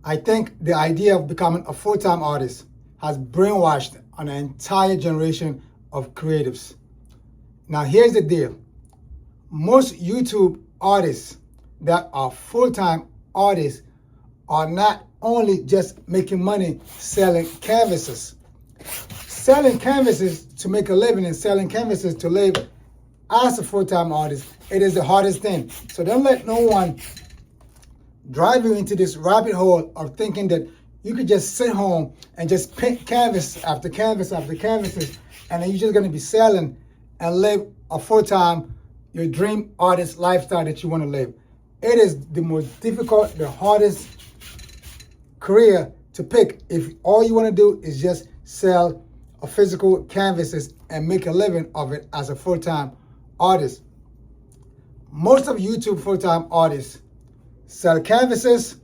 I think the idea of becoming a full-time artist has brainwashed an entire generation of creatives. Now, here's the deal. Most YouTube artists that are full-time artists are not only just making money selling canvases. Selling canvases to make a living and selling canvases to live as a full-time artist, it is the hardest thing. So don't let no one drive you into this rabbit hole of thinking that you could just sit home and just paint canvas after canvas after canvases, and then you're just going to be selling and live a full-time, your dream artist lifestyle that you want to live. It is the most difficult, the hardest career to pick if all you want to do is just sell a physical canvases and make a living of it as a full-time artist. Most of YouTube full-time artists sell canvases,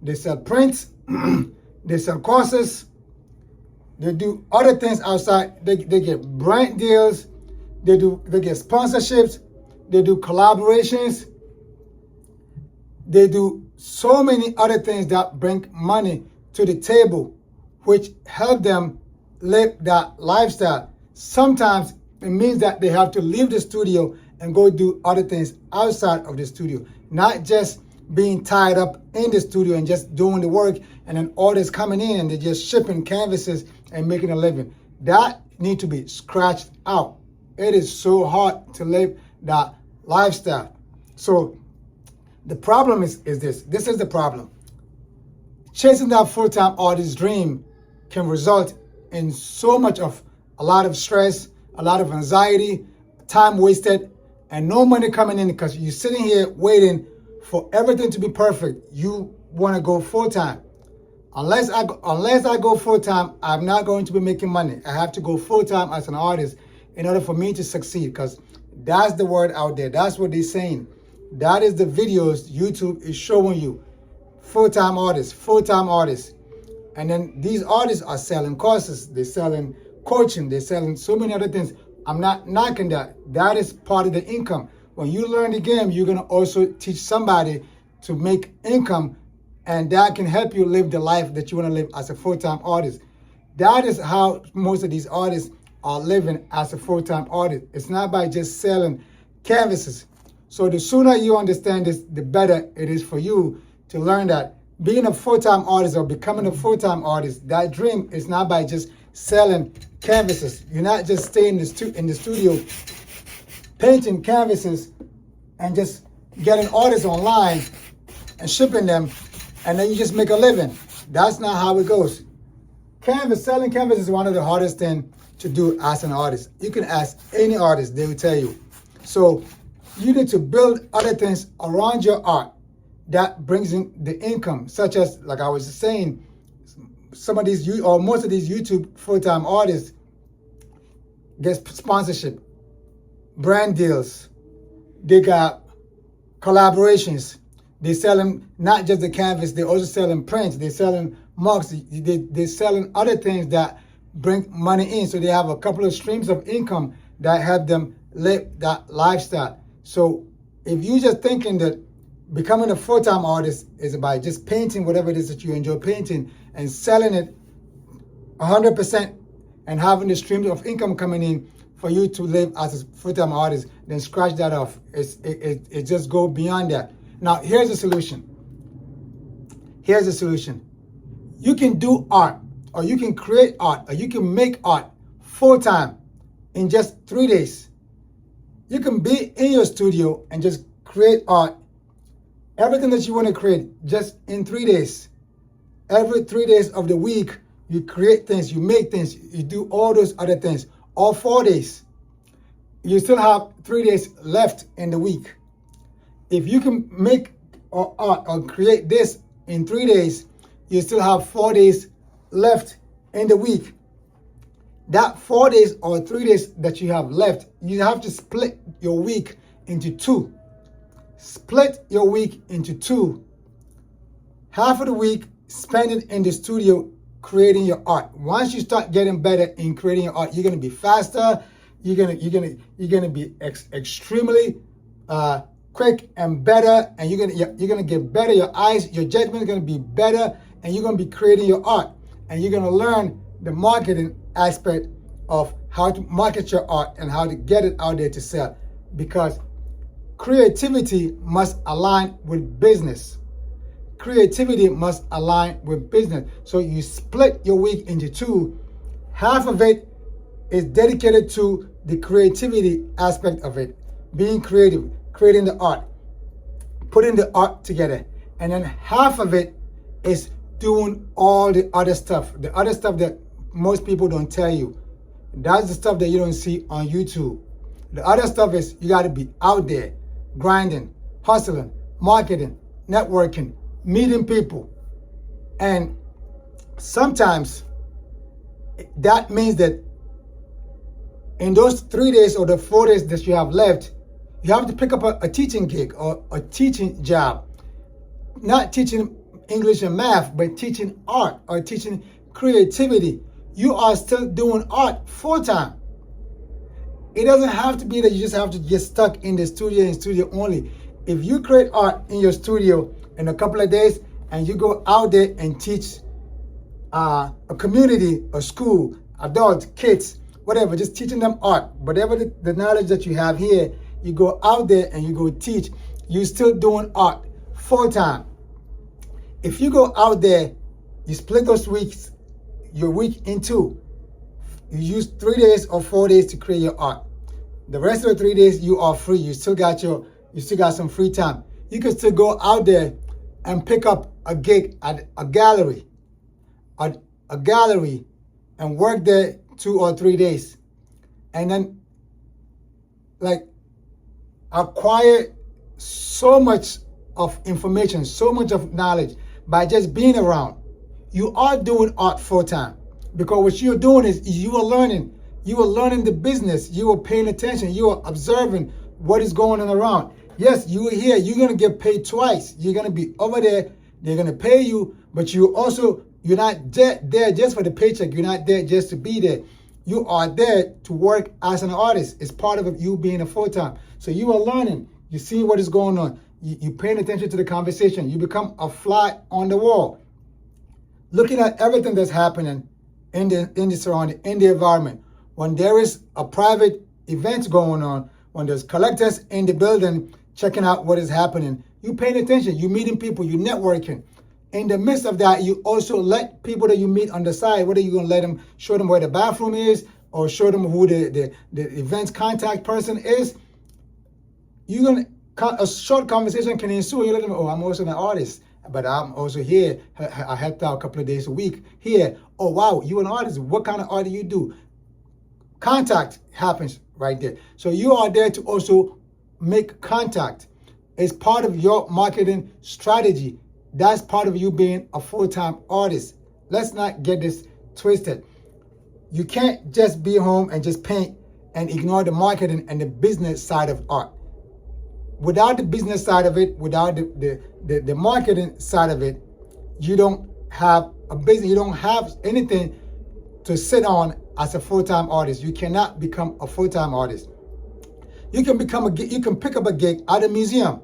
they sell prints, they sell courses, they do other things outside. They get brand deals, they get sponsorships, they do collaborations, they do so many other things that bring money to the table, which help them live that lifestyle. Sometimes it means that they have to leave the studio and go do other things outside of the studio, not just being tied up in the studio and just doing the work, and then orders coming in and they're just shipping canvases and making a living. That need to be scratched out. It is so hard to live that lifestyle. So the problem is this. This is the problem. Chasing that full-time artist dream can result in so much of a lot of stress, a lot of anxiety, time wasted, and no money coming in because you're sitting here waiting for everything to be perfect. You want to go full-time. Unless I go full-time, I'm not going to be making money. I have to go full-time as an artist in order for me to succeed, because that's the word out there. That's what they're saying. That is the videos YouTube is showing you. Full-time artists, full-time artists. And then these artists are selling courses. They're selling coaching. They're selling so many other things. I'm not knocking that. That is part of the income. When you learn the game, you're going to also teach somebody to make income, and that can help you live the life that you want to live as a full-time artist. That is how most of these artists are living as a full-time artist. It's not by just selling canvases. So the sooner you understand this, the better it is for you to learn that being a full-time artist or becoming a full-time artist, that dream is not by just selling canvases. You're not just staying in the studio painting canvases and just getting orders online and shipping them, and then you just make a living. That's not how it goes. Selling canvas is one of the hardest things to do as an artist. You can ask any artist, they will tell you. So you need to build other things around your art that brings in the income, such as, like I was saying, some of these, or most of these YouTube full-time artists get sponsorship, brand deals, they got collaborations. They selling not just the canvas, they also selling prints, they selling mugs, they're selling other things that bring money in. So they have a couple of streams of income that help them live that lifestyle. So if you're just thinking that becoming a full-time artist is about just painting whatever it is that you enjoy painting and selling it 100% and having the stream of income coming in for you to live as a full-time artist, then scratch that off. It just go beyond that. Now, here's the solution. Here's the solution. You can do art, or you can create art, or you can make art full-time in just 3 days. You can be in your studio and just create art, everything that you want to create, just in 3 days. Every 3 days of the week, you create things, you make things, you do all those other things. Or 4 days. You still have 3 days left in the week. If you can make art or create this in 3 days, you still have 4 days left in the week. That 4 days or 3 days that you have left, you have to split your week into two. Split your week into two. Half of the week, spend it in the studio creating your art. Once you start getting better in creating your art, you're gonna be faster. You're gonna be extremely quick and better, and you're gonna get better. Your eyes, your judgment is gonna be better, and you're going to be creating your art, and you're going to learn the marketing aspect of how to market your art and how to get it out there to sell, because creativity must align with business. Creativity must align with business. So you split your week into two. Half of it is dedicated to the creativity aspect of it, being creative, creating the art, putting the art together. And then half of it is doing all the other stuff that most people don't tell you. That's the stuff that you don't see on YouTube. The other stuff is you got to be out there, grinding, hustling, marketing, networking, meeting people. And sometimes that means that in those 3 days or the 4 days that you have left, you have to pick up a teaching gig or a teaching job. Not teaching English and math, but teaching art or teaching creativity. You are still doing art full-time. It doesn't have to be that you just have to get stuck in the studio and studio only. If you create art in your studio in a couple of days and you go out there and teach a community, a school, adults, kids, whatever, just teaching them art, whatever the knowledge that you have here, you go out there and you go teach, you're still doing art full-time. If you go out there, you split those weeks, your week in two. You use 3 days or 4 days to create your art. The rest of the 3 days you are free. You still got some free time. You can still go out there and pick up a gig at a gallery, and work there 2 or 3 days, and then like acquire so much of information, so much of knowledge by just being around. You are doing art full time, because what you're doing is you are learning the business, you are paying attention, you are observing what is going on around. Yes, you are here, you're gonna get paid twice. You're gonna be over there, they're gonna pay you, but you're not there just for the paycheck. You're not there just to be there. You are there to work as an artist. It's part of you being a full-time. So you are learning, you see what is going on, you're paying attention to the conversation, you become a fly on the wall, looking at everything that's happening in the surrounding, in the environment. When there is a private event going on, when there's collectors in the building checking out what is happening, you paying attention, you meeting people, you networking. In the midst of that, you also let people that you meet on the side, whether you're gonna let them, show them where the bathroom is, or show them who the event's contact person is. A short conversation can ensue. You let them, oh, I'm also an artist, but I'm also here. I helped out a couple of days a week here. Oh, wow, you an artist. What kind of art do you do? Contact happens right there. So you are there to also make contact. It's part of your marketing strategy. That's part of you being a full-time artist. Let's not get this twisted. You can't just be home and just paint and ignore the marketing and the business side of art. Without the business side of it, without the marketing side of it, you don't have a business, you don't have anything to sit on as a full-time artist. You cannot become a full-time artist. You can pick up a gig at a museum.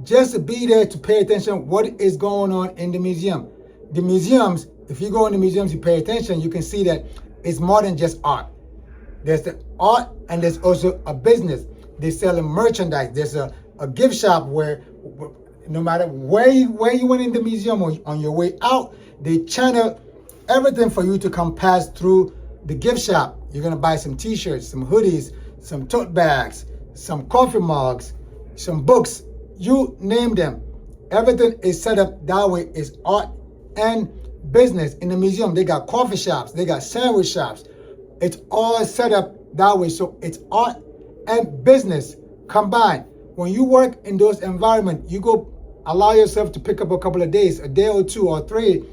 Just to be there to pay attention what is going on in the museum. The museums, if you go in the museums, you pay attention, you can see that it's more than just art. There's the art and there's also a business. They sell merchandise. There's a gift shop where no matter where you went in the museum or on your way out, they channel everything for you to come pass through the gift shop. You're gonna buy some t-shirts, some hoodies, some tote bags, some coffee mugs, some books. You name them. Everything is set up that way. It's art and business. In the museum, they got coffee shops, they got sandwich shops. It's all set up that way. So it's art and business combined. When you work in those environments, you go allow yourself to pick up a couple of days, a day or 2 or 3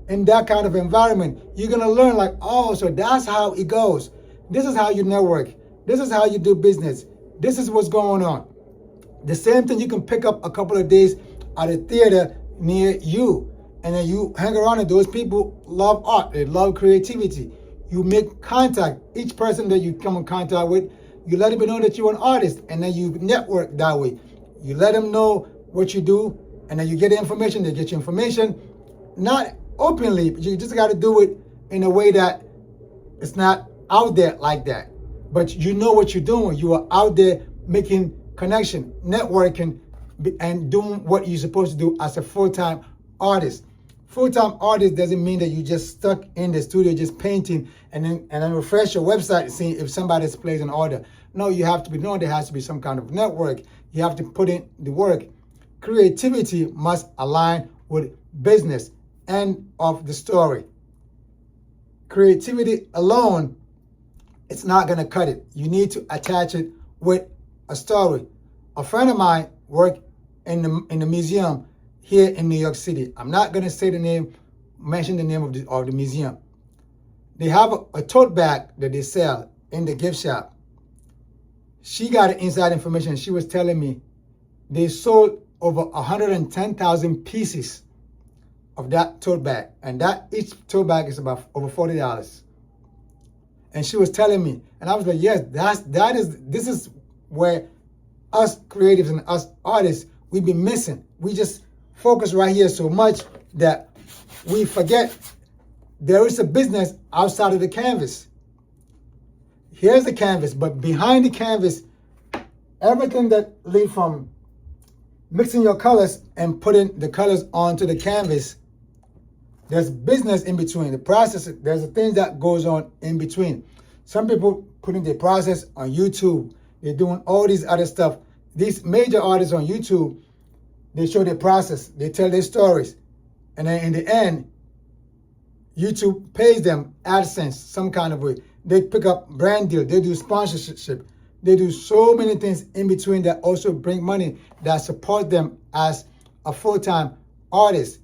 in that kind of environment. You're gonna learn like, oh, so that's how it goes. This is how you network. This is how you do business. This is what's going on. The same thing, you can pick up a couple of days at a theater near you, and then you hang around with those people. Love art, they love creativity. You make contact. Each person that you come in contact with, you let them know that you're an artist, and then you network that way. You let them know what you do, and then you get the information, they get your information, not openly, but you just got to do it in a way that it's not out there like that. But you know what you're doing. You are out there making connection, networking, and doing what you're supposed to do as a full-time artist. Full-time artist doesn't mean that you just stuck in the studio just painting and then refresh your website and see if somebody plays an order. No, you have to be known. There has to be some kind of network. You have to put in the work. Creativity must align with business. End of the story. Creativity alone, it's not going to cut it. You need to attach it with a story. A friend of mine worked in the museum here in New York City. I'm not going to say the name, mention the name of the museum. They have a tote bag that they sell in the gift shop. She got inside information. She was telling me they sold over 110,000 pieces of that tote bag, and that each tote bag is about over $40. And she was telling me, and I was like, yes, this is where us creatives and us artists, we've been missing. We just focus right here so much that we forget there is a business outside of the canvas. Here's the canvas, but behind the canvas, everything that leads from mixing your colors and putting the colors onto the canvas, there's business in between. The process, there's a thing that goes on in between. Some people putting their process on YouTube. They're doing all these other stuff. These major artists on YouTube, they show their process. They tell their stories. And then in the end, YouTube pays them AdSense some kind of way. They pick up brand deal. They do sponsorship. They do so many things in between that also bring money that support them as a full-time artist.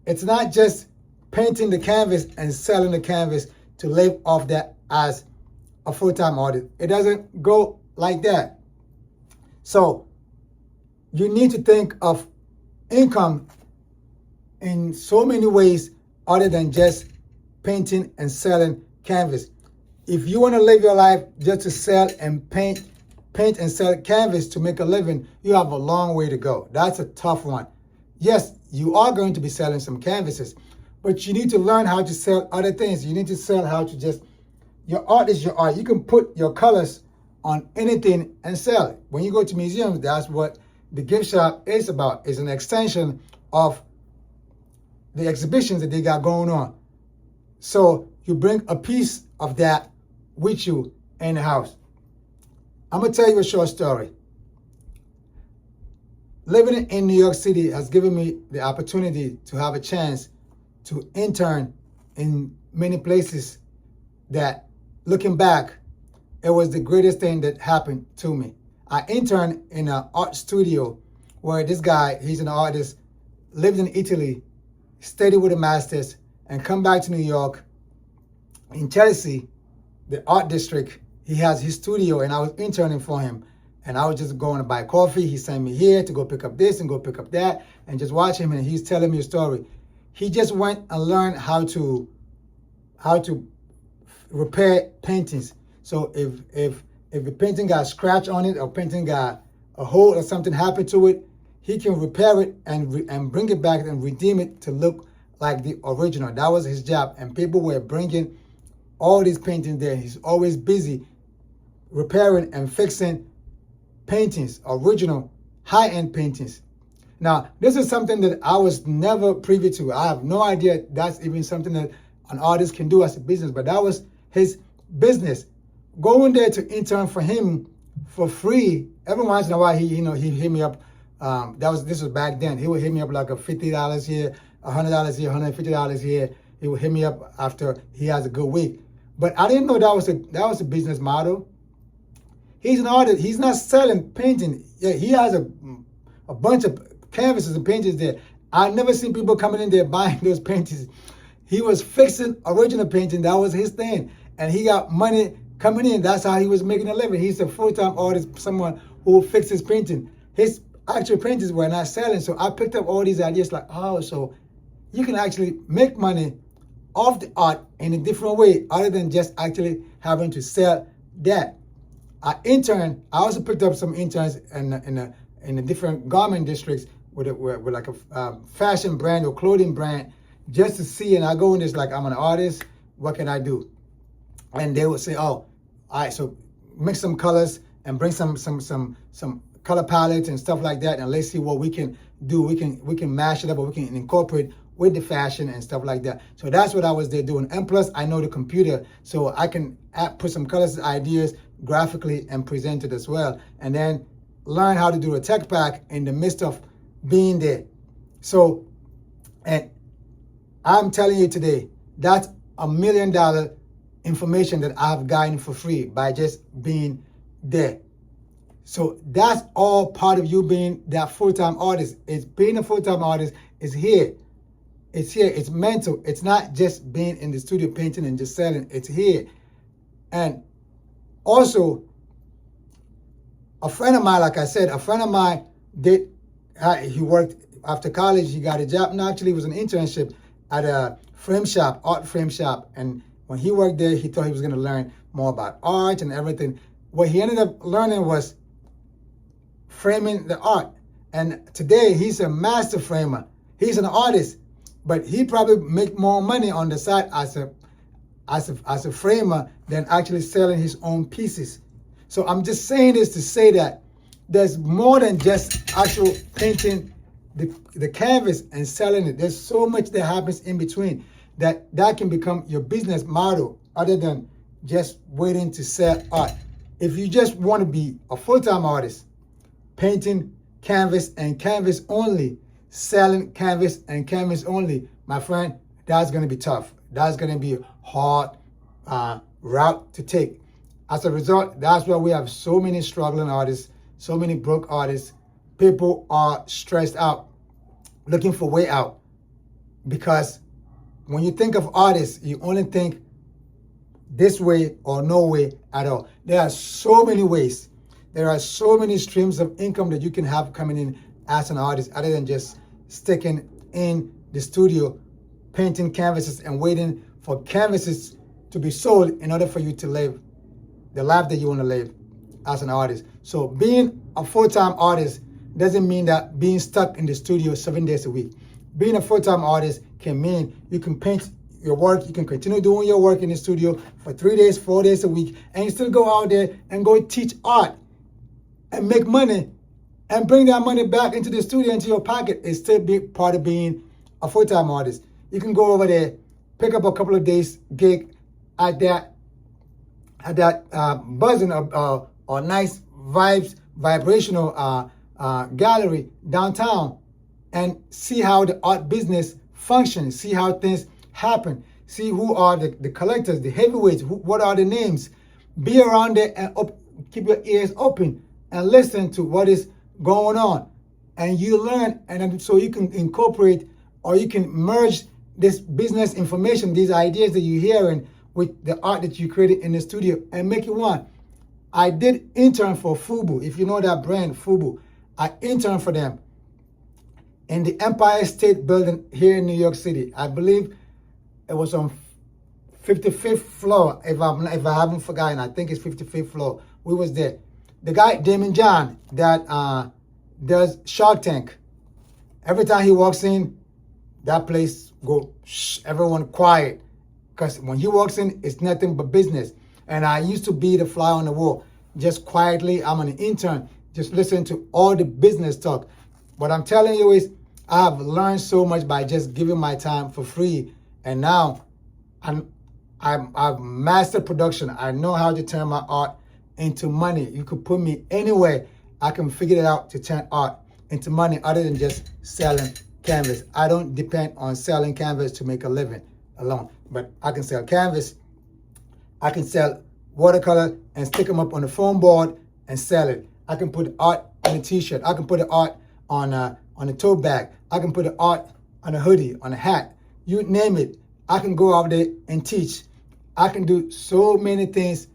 It's not just painting the canvas and selling the canvas to live off that as a full-time artist. It doesn't go like that. So you need to think of income in so many ways other than just painting and selling canvas. If you want to live your life just to sell and paint and sell canvas to make a living, you have a long way to go. That's a tough one. Yes, you are going to be selling some canvases, but you need to learn how to sell other things. You need to sell how to just, your art is your art. You can put your colors on anything and sell it. When you go to museums, that's what the gift shop is about. It's an extension of the exhibitions that they got going on. So you bring a piece of that with you in the house. I'm going to tell you a short story. Living in New York City has given me the opportunity to have a chance to intern in many places that, looking back, it was the greatest thing that happened to me. I interned in an art studio where this guy, he's an artist, lived in Italy, studied with a master's, and come back to New York. In Chelsea, the art district, he has his studio, and I was interning for him. And I was just going to buy coffee. He sent me here to go pick up this and go pick up that and just watch him. And he's telling me a story. He just went and learned how to repair paintings. So if the painting got a scratch on it or painting got a hole or something happened to it, he can repair it and bring it back and redeem it to look like the original. That was his job. And people were bringing all these paintings there. He's always busy repairing and fixing paintings, original high-end paintings. Now, this is something that I was never privy to. I have no idea that's even something that an artist can do as a business, but that was his business. Going there to intern for him for free, every once in a while, he hit me up. This was back then. He would hit me up like a $50 here, $100 here, $150 here. He would hit me up after he has a good week. But I didn't know that was a business model. He's an artist. He's not selling painting. Yeah, he has a bunch of canvases and paintings there. I've never seen people coming in there buying those paintings. He was fixing original painting. That was his thing. And he got money coming in. That's how he was making a living. He's a full-time artist, someone who fixes painting. His actual paintings were not selling. So I picked up all these ideas like, oh, so you can actually make money off the art in a different way other than just actually having to sell that. I also picked up some interns in the different garment districts with like a fashion brand or clothing brand just to see, and I go in this like, I'm an artist, what can I do? And they would say, oh, all right, so mix some colors and bring some color palettes and stuff like that, and let's see what we can do. We can mash it up, or we can incorporate with the fashion and stuff like that. So that's what I was there doing. And plus, I know the computer, so I can put some colors, ideas graphically and present it as well. And then learn how to do a tech pack in the midst of being there. So, and I'm telling you today, that's $1 million information that I've gotten for free by just being there. So that's all part of you being that full-time artist. It's being a full-time artist is here. It's here. It's mental. It's not just being in the studio painting and just selling. It's here. And also, a friend of mine, like I said, a friend of mine he worked after college. He got a job. No, actually, it was an internship at a frame shop, art frame shop. And when he worked there, he thought he was going to learn more about art and everything. What he ended up learning was framing the art. And today, he's a master framer. He's an artist, but he probably make more money on the side as a framer than actually selling his own pieces. So I'm just saying this to say that there's more than just actual painting the canvas and selling it. There's so much that happens in between that can become your business model other than just waiting to sell art. If you just want to be a full-time artist, painting canvas and canvas only, selling canvas and canvas only, my friend, that's going to be tough. That's going to be a hard route to take. As a result, that's why we have so many struggling artists, so many broke artists. People are stressed out, looking for way out. Because when you think of artists, you only think this way or no way at all. There are so many ways. There are so many streams of income that you can have coming in as an artist, other than just sticking in the studio, painting canvases and waiting for canvases to be sold in order for you to live the life that you want to live as an artist. So being a full-time artist doesn't mean that being stuck in the studio 7 days a week. Being a full-time artist can mean you can paint your work, you can continue doing your work in the studio for 3 days, 4 days a week, and you still go out there and go teach art and make money and bring that money back into the studio, into your pocket. It's still be part of being a full-time artist. You can go over there, pick up a couple of days gig at that buzzing or nice vibrational gallery downtown, and see how the art business functions, see how things happen, see who are the collectors, the heavyweights, what are the names. Be around there and keep your ears open and listen to what is going on. And you learn, and then so you can incorporate or you can merge this business information, these ideas that you're hearing with the art that you created in the studio and make it one. I did intern for Fubu. If you know that brand, Fubu, I interned for them in the Empire State Building here in New York City. I believe it was on 55th floor, if I haven't forgotten. I think it's 55th floor. We was there. The guy, Damon John, that does Shark Tank, every time he walks in, that place go, shh, everyone quiet. Because when he walks in, it's nothing but business. And I used to be the fly on the wall. Just quietly, I'm an intern, just listen to all the business talk. What I'm telling you is, I have learned so much by just giving my time for free. And now, I've mastered production. I know how to turn my art into money. You could put me anywhere. I can figure it out to turn art into money other than just selling canvas. I don't depend on selling canvas to make a living alone. But I can sell canvas, I can sell watercolor and stick them up on the foam board and sell it. I can put art on a t-shirt. I can put the art on a tote bag. I can put the art on a hoodie, on a hat. You name it. I can go out there and teach. I can do so many things,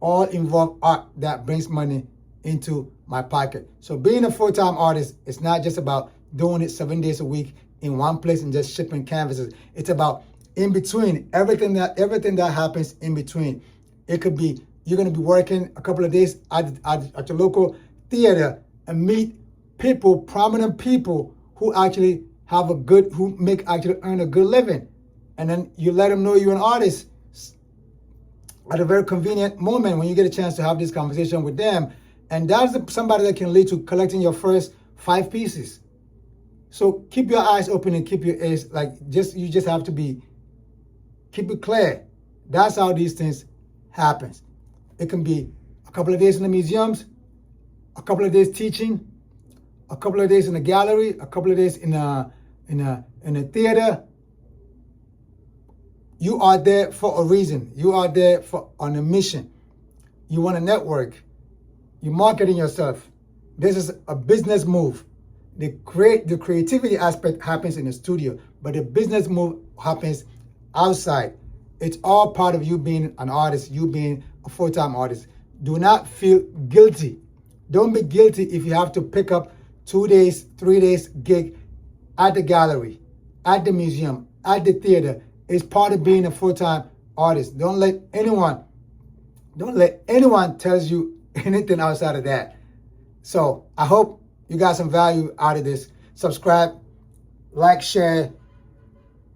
all involve art that brings money into my pocket. So being a full-time artist, it's not just about doing it 7 days a week in one place and just shipping canvases. It's about in between, everything that happens in between. It could be you're going to be working a couple of days at your local theater and meet people, prominent people who actually have a good, who make actually earn a good living. And then you let them know you're an artist at a very convenient moment when you get a chance to have this conversation with them. And that's somebody that can lead to collecting your first 5 pieces. So keep your eyes open and keep your ears, you just have to keep it clear. That's how these things happen. It can be a couple of days in the museums, a couple of days teaching, a couple of days in the gallery, a couple of days in a theater. You are there for a reason. You are there on a mission. You want to network. You're marketing yourself. This is a business move. The creativity aspect happens in the studio, but the business move happens outside. It's all part of you being an artist, you being a full-time artist. Do not feel guilty. Don't be guilty if you have to pick up 2 days, 3 days gig at the gallery, at the museum, at the theater. It's part of being a full-time artist. Don't let anyone tell you anything outside of that. So I hope you got some value out of this. Subscribe, like, share,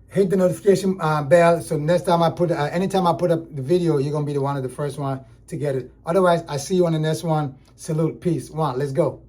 hit the notification bell. So next time anytime I put up the video, you're gonna be one of the first one to get it. Otherwise, I see you on the next one. Salute, peace. Let's go.